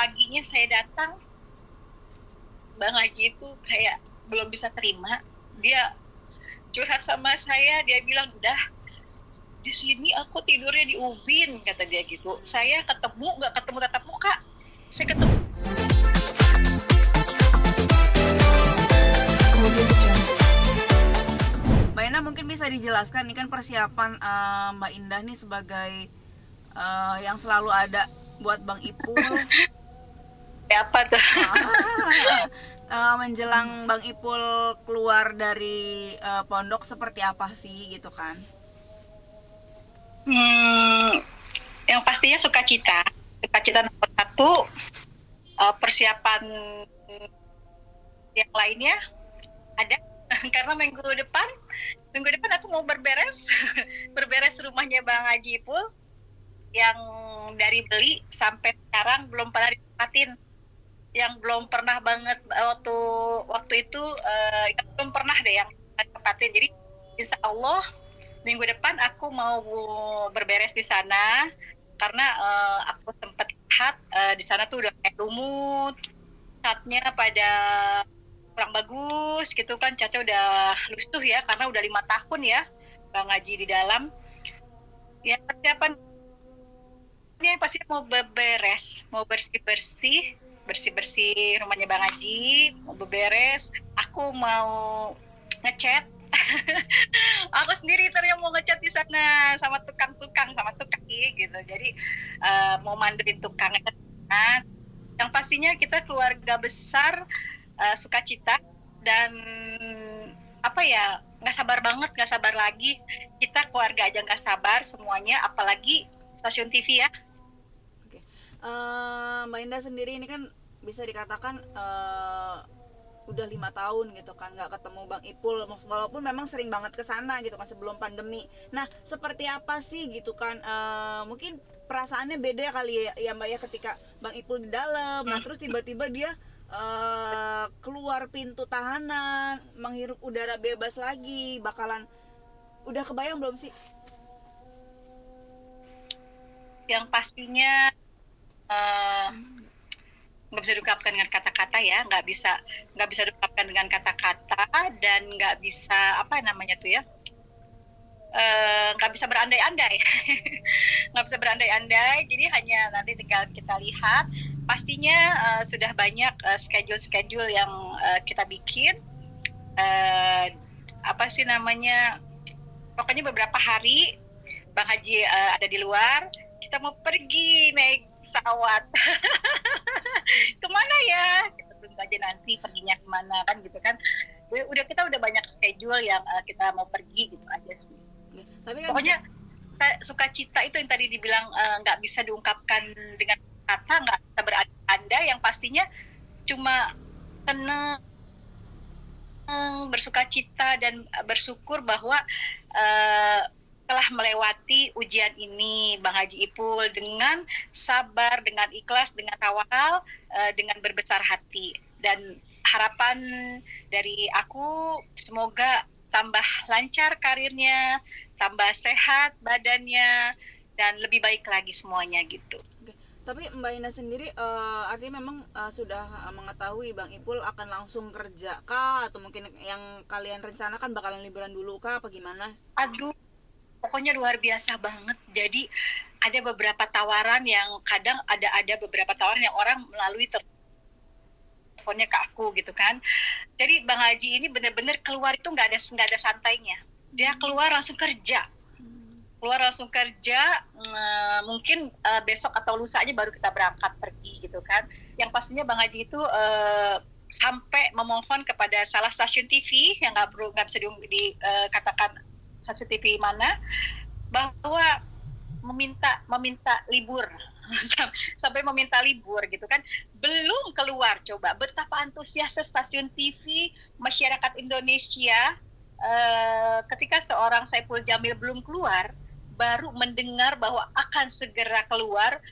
paginya saya datang, Bang Haji itu kayak belum bisa terima. Dia curhat sama saya, dia bilang, "Udah, di sini aku tidurnya di ubin," kata dia gitu. Saya nggak ketemu tatap muka. Saya ketemu. Mbak Indah mungkin bisa dijelaskan, ini kan persiapan Mbak Indah nih sebagai yang selalu ada buat Bang Ipul. Apa tuh? Menjelang Bang Ipul keluar dari pondok seperti apa sih gitu kan? Yang pastinya sukacita nomor satu. Persiapan yang lainnya ada karena minggu depan aku mau berberes rumahnya Bang Haji Ipul yang dari beli sampai sekarang belum pernah ditempatin, yang belum pernah banget waktu itu yang belum pernah deh yang ditempatin. Jadi insya Allah minggu depan aku mau berberes di sana karena aku sempat lihat di sana tuh udah kayak lumut, catnya pada kurang bagus gitu kan, catnya udah lusuh ya karena udah 5 tahun ya Bang Haji di dalam. Ya persiapan dia pasti mau beberes, mau bersih-bersih rumahnya Bang Haji, mau beberes, aku mau ngecat. Aku sendiri yang mau ngecat di sana sama tukang gitu. Jadi mau mandiin tukangnya. Nah, yang pastinya kita keluarga besar sukacita dan apa ya, nggak sabar lagi, kita keluarga aja nggak sabar semuanya, apalagi stasiun TV ya. Oke. Mbak Indah sendiri ini kan bisa dikatakan udah 5 tahun gitu kan nggak ketemu Bang Ipul, walaupun memang sering banget kesana gitu kan sebelum pandemi. Nah seperti apa sih gitu kan, mungkin perasaannya beda kali ya Mbak ya ketika Bang Ipul di dalam, nah terus tiba-tiba dia keluar pintu tahanan menghirup udara bebas lagi, bakalan udah kebayang belum sih? Yang pastinya nggak bisa diungkapkan dengan kata-kata ya, nggak bisa diungkapkan dengan kata-kata, dan nggak bisa apa namanya tuh ya, nggak bisa berandai-andai. Nggak bisa berandai-andai, jadi hanya nanti tinggal kita lihat. Pastinya sudah banyak schedule yang kita bikin, apa sih namanya, pokoknya beberapa hari Bang Haji ada di luar, kita mau pergi naik pesawat. Kemana ya? Kita tunggu aja nanti perginya kemana kan gitu kan. Kita udah banyak schedule yang kita mau pergi gitu aja sih. Tapi kan pokoknya sukacita itu yang tadi dibilang nggak bisa diungkapkan dengan kata, nggak bisa berandai, yang pastinya cuma tenang, bersukacita dan bersyukur bahwa telah melewati ujian ini Bang Haji Ipul dengan sabar, dengan ikhlas, dengan tawakal, dengan berbesar hati. Dan harapan dari aku semoga tambah lancar karirnya, tambah sehat badannya, dan lebih baik lagi semuanya gitu. Tapi Mbak Ina sendiri artinya memang sudah mengetahui Bang Ipul akan langsung kerja kah, atau mungkin yang kalian rencanakan bakalan liburan dulu kah, apa gimana? Aduh, pokoknya luar biasa banget. Jadi ada beberapa tawaran yang kadang ada beberapa tawaran yang orang melalui teleponnya ke aku gitu kan. Jadi Bang Haji ini benar-benar keluar itu nggak ada santainya. Dia keluar langsung kerja. Mungkin besok atau lusanya baru kita berangkat pergi gitu kan. Yang pastinya Bang Haji itu sampai memohon kepada salah stasiun TV yang nggak bisa dikatakan stasiun TV mana, bahwa meminta libur. Sampai meminta libur gitu kan. Belum keluar, coba betapa antusiasnya stasiun TV, masyarakat Indonesia ketika seorang Saipul Jamil belum keluar, baru mendengar bahwa akan segera keluar.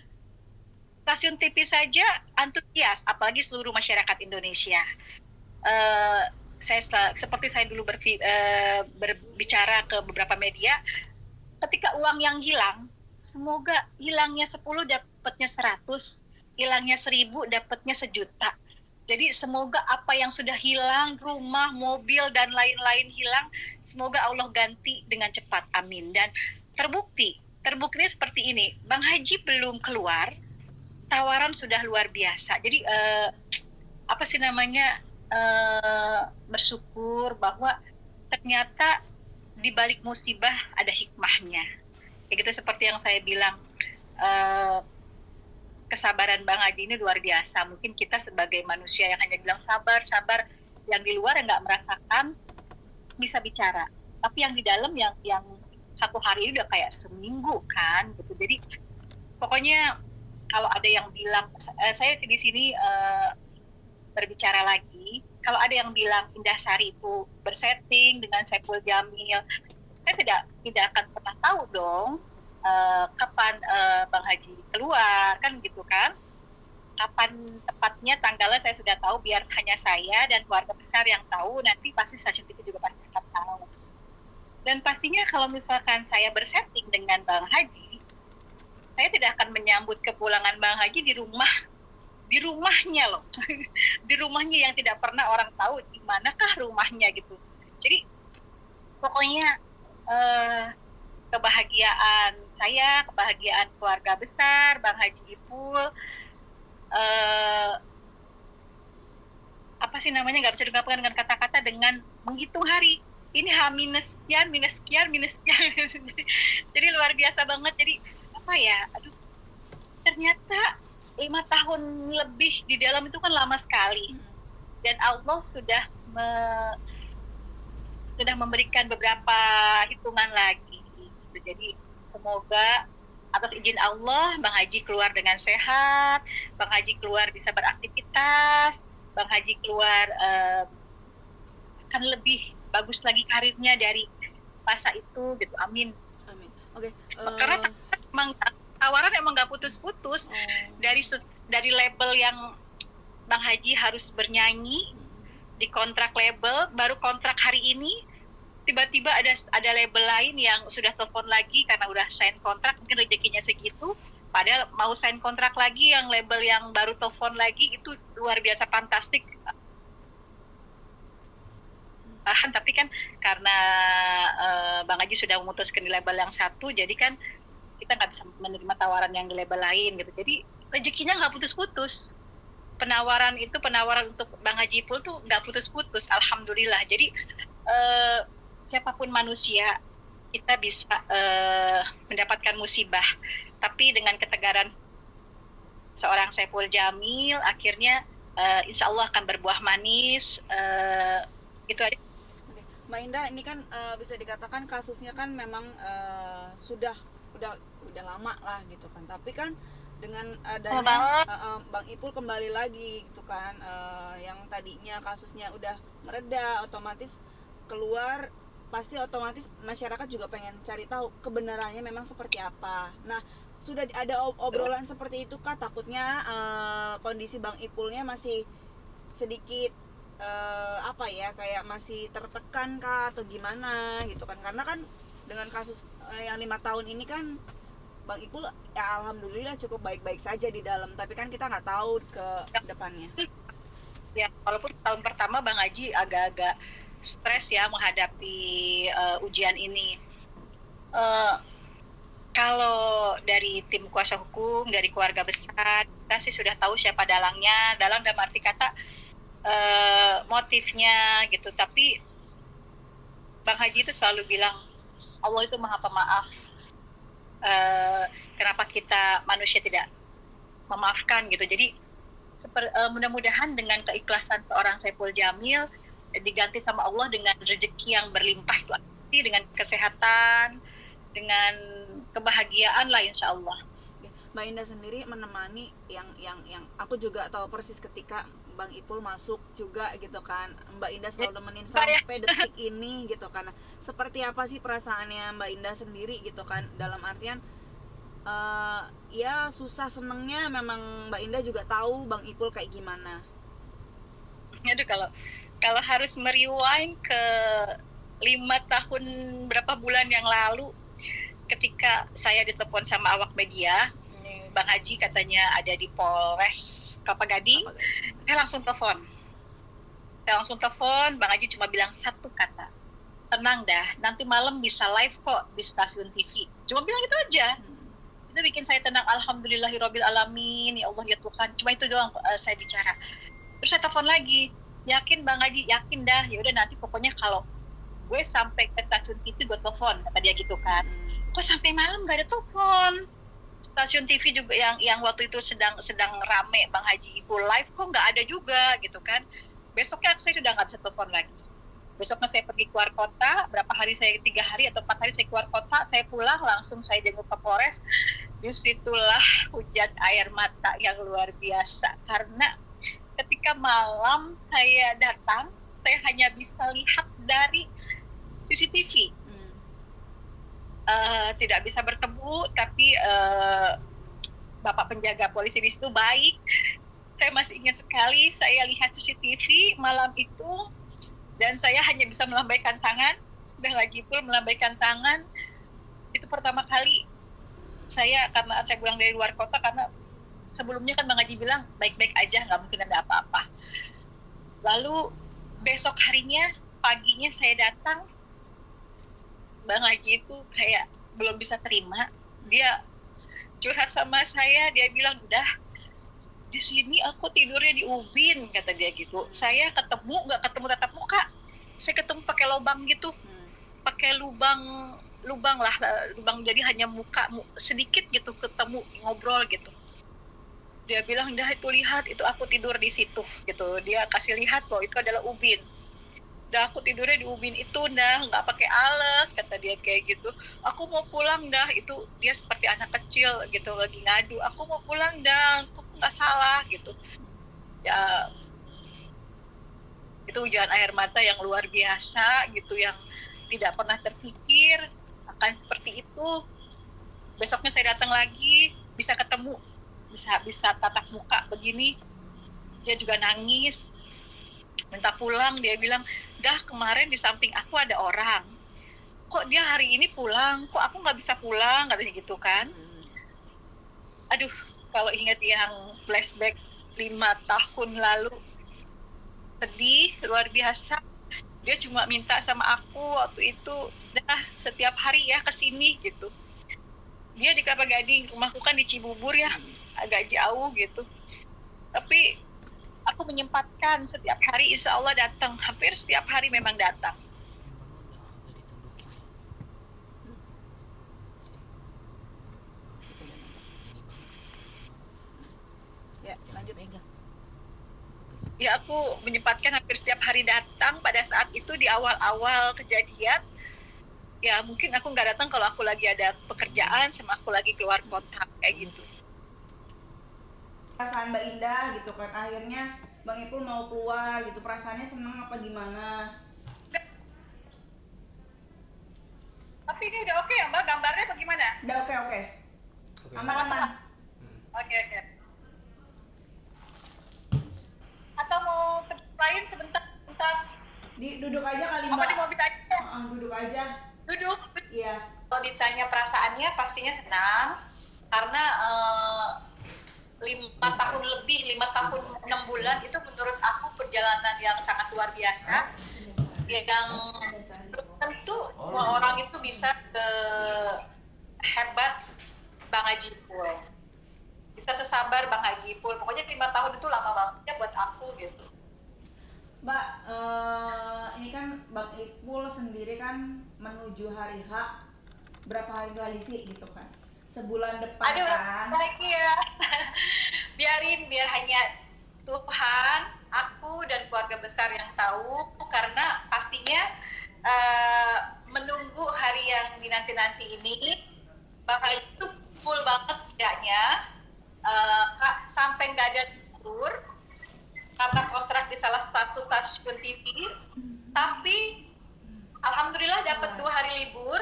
Stasiun TV saja antusias, apalagi seluruh masyarakat Indonesia. Seperti saya dulu berbicara ke beberapa media, ketika uang yang hilang, semoga hilangnya 10 dapatnya 100, hilangnya 1.000 dapatnya 1 juta. Jadi semoga apa yang sudah hilang, rumah, mobil, dan lain-lain hilang, semoga Allah ganti dengan cepat. Amin. Dan terbuktinya seperti ini. Bang Haji belum keluar, tawaran sudah luar biasa. Jadi apa sih namanya, bersyukur bahwa ternyata di balik musibah ada hikmahnya. Kayak gitu, seperti yang saya bilang, kesabaran Bang Haji ini luar biasa. Mungkin kita sebagai manusia yang hanya bilang sabar, yang di luar yang nggak merasakan bisa bicara. Tapi yang di dalam yang 1 hari ini udah kayak seminggu kan, gitu. Jadi pokoknya kalau ada yang bilang, saya di sini berbicara lagi, kalau ada yang bilang Indah Sari itu bersetting dengan Saipul Jamil, saya tidak akan pernah tahu dong kapan Bang Haji keluar, kan gitu kan. Kapan tepatnya tanggalnya saya sudah tahu, biar hanya saya dan keluarga besar yang tahu, nanti pasti stasiun TV juga pasti akan tahu. Dan pastinya kalau misalkan saya bersetting dengan Bang Haji, saya tidak akan menyambut kepulangan Bang Haji di rumahnya loh. Di rumahnya yang tidak pernah orang tahu di manakah rumahnya gitu. Jadi pokoknya kebahagiaan saya, kebahagiaan keluarga besar, Bang Haji Ipul, apa sih namanya, nggak bisa diungkapkan dengan kata-kata, dengan menghitung hari. Ini minus sekian. Jadi luar biasa banget. Jadi apa ya, aduh, ternyata 5 tahun lebih di dalam itu kan lama sekali. Dan Allah sudah memberikan beberapa hitungan lagi. Jadi semoga atas izin Allah Bang Haji keluar dengan sehat, Bang Haji keluar bisa beraktivitas, Bang Haji keluar akan lebih bagus lagi karirnya dari masa itu gitu. Amin. Amin. Oke. Karena emang tawaran emang nggak putus-putus dari label yang Bang Haji harus bernyanyi di kontrak label, baru kontrak hari ini tiba-tiba ada label lain yang sudah telepon lagi karena udah sign kontrak, mungkin rezekinya segitu, padahal mau sign kontrak lagi yang label yang baru telepon lagi, itu luar biasa fantastik. Tapi kan karena Bang Haji sudah memutuskan di label yang satu, jadi kan kita nggak bisa menerima tawaran yang di label lain gitu. Jadi rezekinya nggak putus-putus. Penawaran untuk Bang Haji Ipul tuh nggak putus-putus, alhamdulillah. Jadi siapapun manusia, kita bisa mendapatkan musibah, tapi dengan ketegaran seorang Saipul Jamil, akhirnya insya Allah akan berbuah manis. Itu aja. Mbak Indah, ini kan bisa dikatakan kasusnya kan memang udah lama lah gitu kan, tapi kan dengan adanya Bang Ipul kembali lagi gitu kan, yang tadinya kasusnya udah mereda, otomatis keluar, pasti otomatis masyarakat juga pengen cari tahu kebenarannya memang seperti apa. Nah, sudah ada obrolan seperti itu kah? Takutnya kondisi Bang Ipulnya masih sedikit apa ya, kayak masih tertekan kah atau gimana gitu kan, karena kan dengan kasus yang 5 tahun ini kan Bang Ipul ya alhamdulillah cukup baik-baik saja di dalam, tapi kan kita nggak tahu ke depannya. Ya, walaupun tahun pertama Bang Haji agak-agak stres ya menghadapi ujian ini. Kalau dari tim kuasa hukum, dari keluarga besar, kita sih sudah tahu siapa dalangnya. Dalang dalam arti kata motifnya gitu. Tapi Bang Haji itu selalu bilang Allah itu Maha Pemaaf. Kenapa kita manusia tidak memaafkan gitu. Jadi mudah-mudahan dengan keikhlasan seorang Saipul Jamil diganti sama Allah dengan rezeki yang berlimpah, dengan kesehatan, dengan kebahagiaan lah insya Allah. Mbak Indah sendiri menemani yang aku juga tahu persis ketika Bang Ipul masuk juga gitu kan, Mbak Indah selalu nemenin sampai detik ini gitu kan. Seperti apa sih perasaannya Mbak Indah sendiri gitu kan, dalam artian ya susah senengnya memang Mbak Indah juga tahu Bang Ipul kayak gimana. Aduh, kalau harus merewind ke 5 tahun berapa bulan yang lalu, ketika saya ditelepon sama awak media, Bang Haji katanya ada di Polres Kelapa Gading. Saya langsung telepon. Bang Haji cuma bilang satu kata, tenang dah, nanti malam bisa live kok di stasiun TV. Cuma bilang itu aja. Itu bikin saya tenang, alhamdulillahirabbil alamin, ya Allah ya Tuhan. Cuma itu doang saya bicara. Terus saya telepon lagi, yakin Bang Haji, yakin dah, ya udah nanti pokoknya kalau gue sampai ke stasiun TV gue telepon, kata dia gitu kan. Kok sampai malam gak ada telepon? Stasiun TV juga yang waktu itu sedang rame Bang Haji Ipul live kok nggak ada juga gitu kan. Besoknya saya sudah nggak bisa telepon lagi. Besoknya saya pergi keluar kota, 3 hari atau 4 hari saya keluar kota, saya pulang langsung saya jenguk ke Polres. Disitulah hujan air mata yang luar biasa, karena ketika malam saya datang, saya hanya bisa lihat dari CCTV. Tidak bisa bertemu, tapi Bapak penjaga polisi di situ baik. Saya masih ingat sekali, saya lihat CCTV malam itu, dan saya hanya bisa melambaikan tangan, Bang Haji Ipul melambaikan tangan. Itu pertama kali karena saya pulang dari luar kota, karena sebelumnya kan Bang Haji bilang baik-baik aja, nggak mungkin ada apa-apa. Lalu besok harinya, paginya saya datang, Bang Haji itu kayak belum bisa terima. Dia curhat sama saya, dia bilang, udah di sini aku tidurnya di ubin, kata dia gitu. Saya nggak ketemu tatap muka, saya ketemu pakai lubang gitu, pakai lubang jadi hanya muka sedikit gitu, ketemu ngobrol gitu. Dia bilang, dah itu lihat, itu aku tidur di situ gitu. Dia kasih lihat bahwa itu adalah ubin. Dah aku tidurnya di ubin itu, dah nggak pakai alas, kata dia kayak gitu. Aku mau pulang dah, itu dia seperti anak kecil gitu lagi ngadu. Aku mau pulang dah, aku nggak salah gitu. Ya itu hujan air mata yang luar biasa gitu, yang tidak pernah terpikir akan seperti itu. Besoknya saya datang lagi, bisa ketemu, bisa tatap muka begini. Dia juga nangis, minta pulang. Dia bilang, dah kemarin di samping aku ada orang, kok dia hari ini pulang, kok aku nggak bisa pulang, katanya gitu kan. Aduh, kalau ingat yang flashback 5 tahun lalu, sedih luar biasa. Dia cuma minta sama aku waktu itu, dah setiap hari ya kesini gitu. Dia di Kelapa Gading, rumahku kan di Cibubur ya, agak jauh gitu. Tapi aku menyempatkan setiap hari, insya Allah datang. Hampir setiap hari memang datang. Ya, lanjut. Ya, aku menyempatkan hampir setiap hari datang. Pada saat itu di awal-awal kejadian, ya mungkin aku nggak datang kalau aku lagi ada pekerjaan sama aku lagi keluar kota kayak gitu. Perasaan Mbak Indah gitu kan, akhirnya Bang Ipul mau keluar gitu, perasaannya senang apa gimana? Tapi ini udah oke ya Mbak, gambarnya bagaimana? Udah oke. Aman. Oke. Atau mau ke lain sebentar? Duduk aja kali Apa Mbak. di mobil aja? Duduk aja. Duduk. Iya. Kalau ditanya perasaannya pastinya senang, karena 5 tahun lebih, 5 tahun 6 bulan itu menurut aku perjalanan yang sangat luar biasa, yang belum tentu semua orang itu bisa hebat Bang Haji Ipul, bisa sesabar Bang Haji Ipul. Pokoknya 5 tahun itu lama banget ya buat aku gitu. Mbak, ini kan Bang Ipul sendiri kan menuju hari H, berapa hari lagi sih gitu kan? Sebulan depan. Aduh, kan? lagi ya. biar hanya Tuhan, aku dan keluarga besar yang tahu, karena pastinya menunggu hari yang dinanti-nanti ini bakal itu full banget kerjanya, sampai nggak ada libur karena kontrak di salah satu stasiun TV. Tapi alhamdulillah dapat 2 hari libur,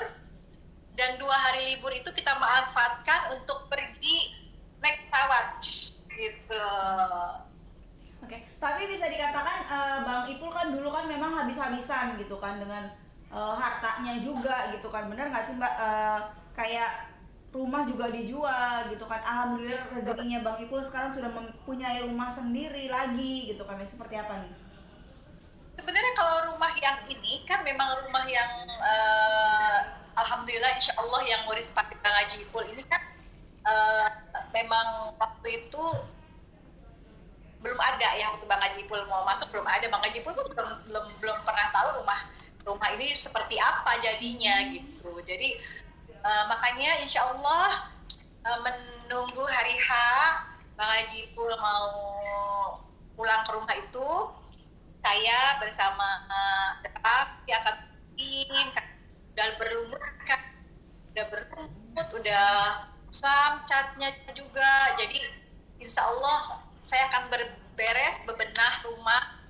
dan 2 hari libur itu kita manfaatkan untuk pergi naik pesawat gitu. Oke, tapi bisa dikatakan Bang Ipul kan dulu kan memang habis-habisan gitu kan dengan hartanya juga gitu kan, benar nggak sih Mbak? Kayak rumah juga dijual gitu kan. Alhamdulillah rezekinya Bang Ipul sekarang sudah mempunyai rumah sendiri lagi gitu kan. Seperti apa nih? Sebenarnya kalau rumah yang ini kan memang rumah yang alhamdulillah insya Allah yang murid Pak Bang Haji Ipul ini kan uh, memang waktu itu belum ada ya, waktu Bang Haji Ipul mau masuk belum ada. Bang Haji Ipul pun belum pernah tahu rumah ini seperti apa jadinya gitu. Jadi makanya insya Allah menunggu hari H Bang Haji Ipul mau pulang ke rumah itu, saya bersama staff yang akan tim udah berumur kan, udah sam catnya juga. Jadi insya Allah saya akan beberes bebenah rumah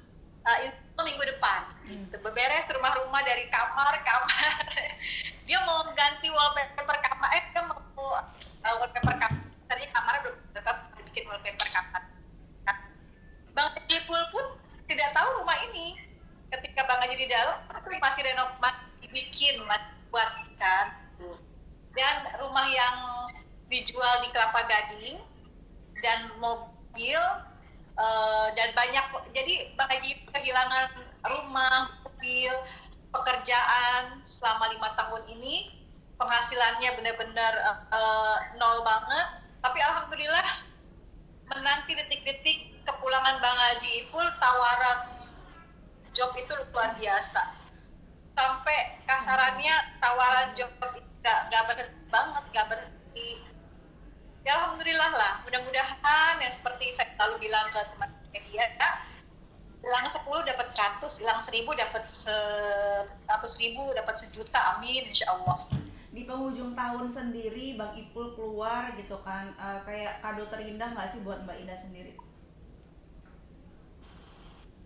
itu minggu depan. Beberes rumah-rumah dari kamar dia mau ganti wallpaper kamar, dia mau wallpaper kamar, tadi kamarnya belum tetap bikin wallpaper kamar. Nah, Bang Haji Ipul pun tidak tahu rumah ini. Ketika Bang Haji di dalam, masih dibikin, masih buat kan. Dan rumah yang dijual di Kelapa Gading dan mobil dan banyak, jadi Bang Haji kehilangan rumah, mobil, pekerjaan selama 5 tahun ini, penghasilannya benar-benar nol banget. Tapi alhamdulillah menanti detik-detik kepulangan Bang Haji Ipul, tawaran job itu luar biasa. Sampai kasarannya tawaran job gak berhenti banget, gak berhenti. Ya alhamdulillah lah, mudah-mudahan yang seperti saya selalu bilang ke teman media, hilang 10 dapat 100, hilang 1000 dapat 100.000, dapat 1.000.000, amin insya Allah. Di penghujung tahun sendiri Bang Ipul keluar gitu kan, kayak kado terindah nggak sih buat Mbak Indah sendiri?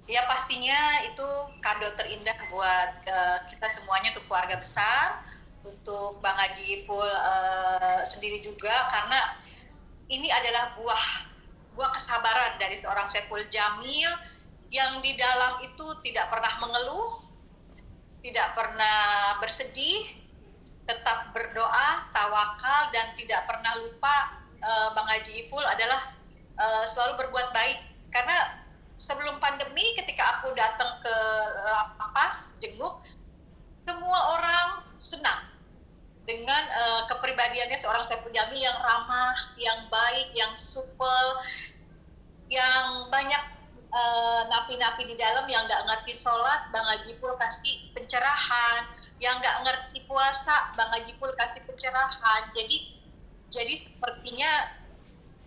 Ya pastinya itu kado terindah buat kita semuanya, untuk keluarga besar, untuk Bang Haji Ipul sendiri juga, karena ini adalah buah kesabaran dari seorang Saiful Jamil yang di dalam itu tidak pernah mengeluh, tidak pernah bersedih, tetap berdoa, tawakal, dan tidak pernah lupa Bang Haji Ipul adalah selalu berbuat baik. Karena sebelum pandemi, ketika aku datang ke lapas jenguk, semua orang senang dengan kepribadiannya seorang Saiful Jamil yang ramah, yang baik, yang supel, yang banyak napi-napi di dalam yang nggak ngerti sholat, Bang Haji Ipul kasih pencerahan. Yang nggak ngerti puasa, Bang Haji Ipul kasih pencerahan. Jadi sepertinya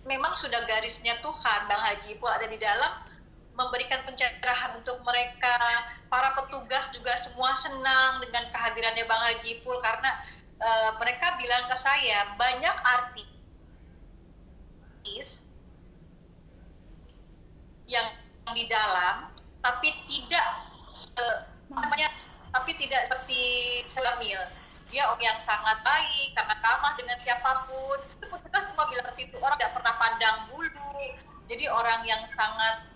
memang sudah garisnya Tuhan, Bang Haji Ipul ada di dalam memberikan pencerahan untuk mereka. Para petugas juga semua senang dengan kehadirannya Bang Haji Ipul, karena mereka bilang ke saya, banyak artis yang di dalam tapi tidak seperti Jamil. Dia orang yang sangat baik, sangat ramah dengan siapapun. Itu petugas semua bilang itu, orang tidak pernah pandang bulu. Jadi orang yang sangat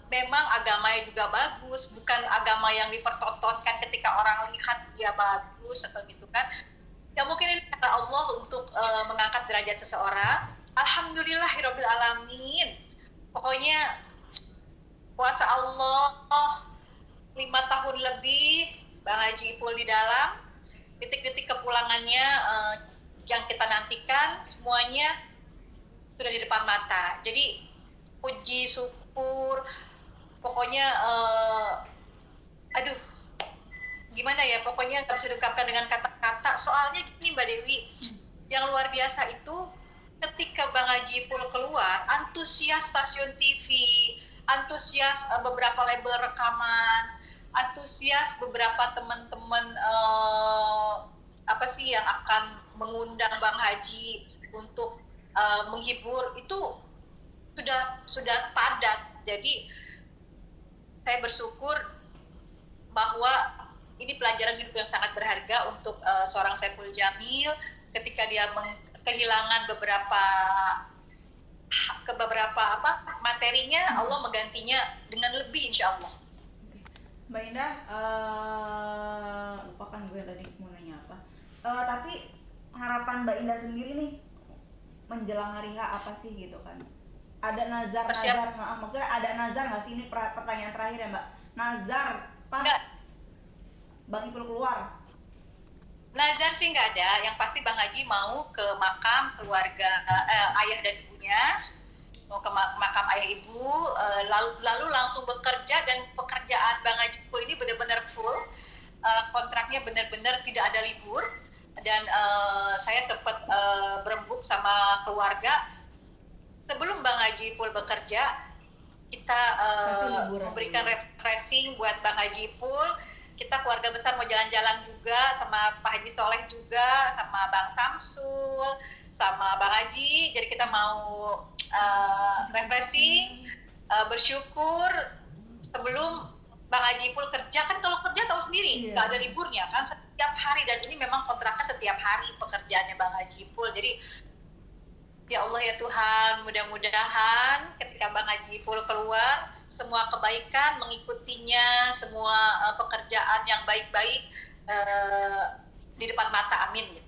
memang agamanya juga bagus, bukan agama yang dipertontonkan ketika orang lihat dia bagus atau gitu kan. Ya mungkin ini cara Allah untuk mengangkat derajat seseorang. Alhamdulillahirabbil alamin. Pokoknya kuasa Allah 5 tahun lebih Bang Haji Ipul di dalam, detik-detik kepulangannya yang kita nantikan semuanya sudah di depan mata. Jadi puji syukur, pokoknya aduh gimana ya, pokoknya nggak bisa diungkapkan dengan kata-kata. Soalnya gini Mbak Dewi, yang luar biasa itu ketika Bang Haji Ipul keluar, antusias stasiun TV, antusias beberapa label rekaman, antusias beberapa teman-teman apa sih yang akan mengundang Bang Haji untuk menghibur, itu sudah padat. Jadi saya bersyukur bahwa ini pelajaran hidup yang sangat berharga untuk seorang Saiful Jamil ketika dia kehilangan beberapa materinya, Allah menggantinya dengan lebih insya Allah. Mbak Indah, lupakan gue tadi mau nanya apa. Tapi harapan Mbak Indah sendiri nih menjelang hari H apa sih gitu kan? Ada nazar-nazar, maksudnya ada nazar nggak sih, ini pertanyaan terakhir ya Mbak, nazar pas Enggak, Bang Ipul keluar? nazar sih nggak ada. Yang pasti Bang Haji mau ke makam keluarga ayah dan ibunya, mau ke makam ayah ibu, lalu langsung bekerja, dan pekerjaan Bang Haji ini benar-benar full, kontraknya benar-benar tidak ada libur. Dan saya sempat berembuk sama keluarga, sebelum Bang Haji Ipul bekerja, kita memberikan refreshing buat Bang Haji Ipul. Kita keluarga besar mau jalan-jalan juga sama Pak Haji Soleh juga, sama Bang Samsul, sama Bang Haji. Jadi kita mau refreshing, bersyukur sebelum Bang Haji Ipul kerja. Kan kalau kerja tahu sendiri, nggak ada liburnya kan, setiap hari. Dan ini memang kontraknya setiap hari pekerjaannya Bang Haji Ipul. Jadi ya Allah ya Tuhan, mudah-mudahan ketika Bang Haji Ipul keluar, semua kebaikan mengikutinya, semua pekerjaan yang baik-baik di depan mata, amin.